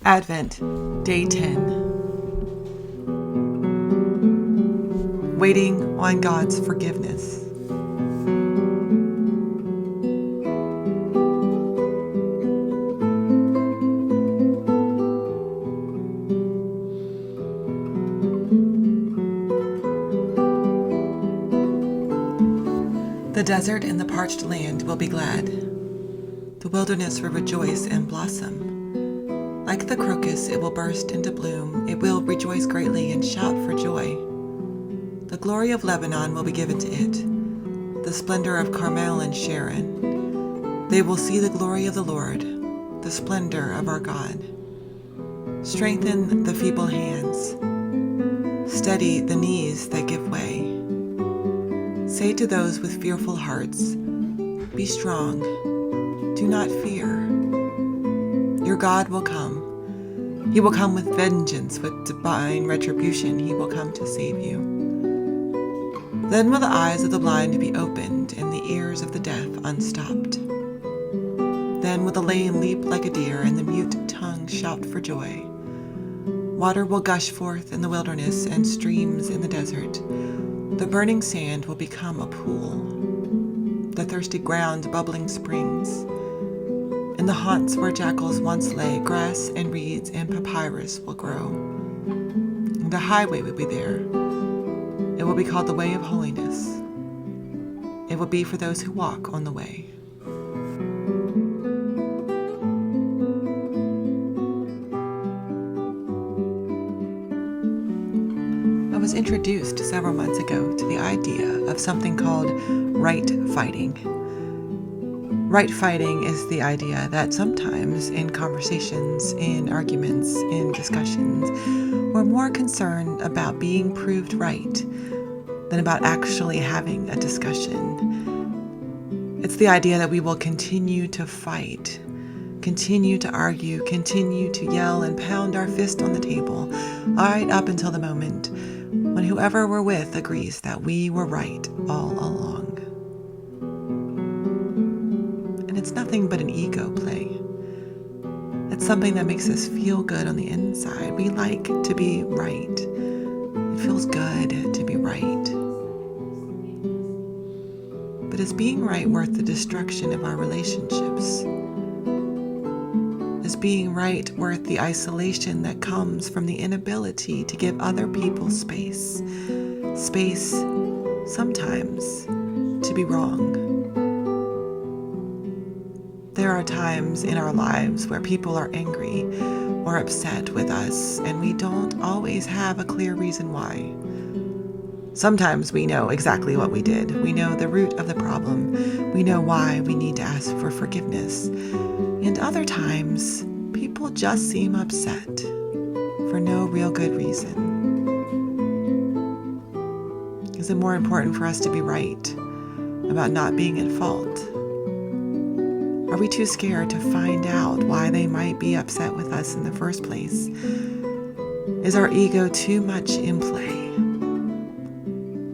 Advent, Day 10. Waiting on God's forgiveness. The desert and the parched land will be glad. The wilderness will rejoice and blossom. Like the crocus, it will burst into bloom. It will rejoice greatly and shout for joy. The glory of Lebanon will be given to it, the splendor of Carmel and Sharon. They will see the glory of the Lord, the splendor of our God. Strengthen the feeble hands. Steady the knees that give way. Say to those with fearful hearts, "Be strong, do not fear." Your God will come. He will come with vengeance, with divine retribution. He will come to save you. Then will the eyes of the blind be opened and the ears of the deaf unstopped. Then will the lame leap like a deer and the mute tongue shout for joy. Water will gush forth in the wilderness and streams in the desert. The burning sand will become a pool, the thirsty ground bubbling springs. In the haunts where jackals once lay, grass and reeds and papyrus will grow. And a highway will be there. It will be called the Way of Holiness. It will be for those who walk on the way. I was introduced several months ago to the idea of something called right fighting. Right fighting is the idea that sometimes in conversations, in arguments, in discussions, we're more concerned about being proved right than about actually having a discussion. It's the idea that we will continue to fight, continue to argue, continue to yell and pound our fist on the table, right up until the moment when whoever we're with agrees that we were right all along. It's nothing but an ego play. It's something that makes us feel good on the inside. We like to be right. It feels good to be right. But is being right worth the destruction of our relationships? Is being right worth the isolation that comes from the inability to give other people space? Space, sometimes, to be wrong. There are times in our lives where people are angry or upset with us, and we don't always have a clear reason why. Sometimes we know exactly what we did. We know the root of the problem. We know why we need to ask for forgiveness. And other times, people just seem upset for no real good reason. Is it more important for us to be right about not being at fault? Are we too scared to find out why they might be upset with us in the first place? Is our ego too much in play?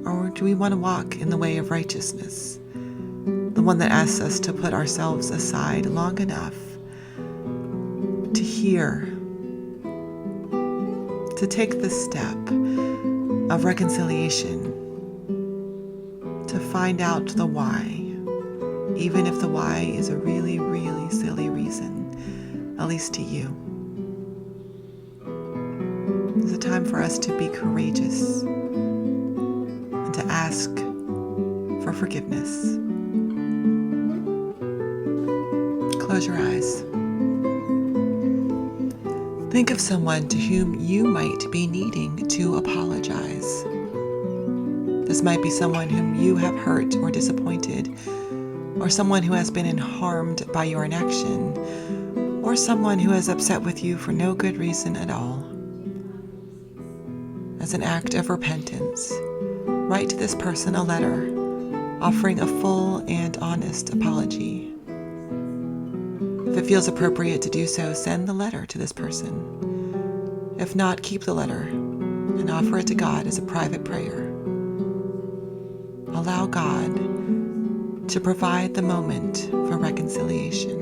Or do we want to walk in the way of righteousness, the one that asks us to put ourselves aside long enough to hear, to take the step of reconciliation, to find out the why? Even if the why is a really, really silly reason, at least to you. It's a time for us to be courageous and to ask for forgiveness. Close your eyes. Think of someone to whom you might be needing to apologize. This might be someone whom you have hurt or disappointed, or someone who has been harmed by your inaction, or someone who is upset with you for no good reason at all. As an act of repentance, write to this person a letter offering a full and honest apology. If it feels appropriate to do so, send the letter to this person. If not, keep the letter and offer it to God as a private prayer. Allow God to provide the moment for reconciliation.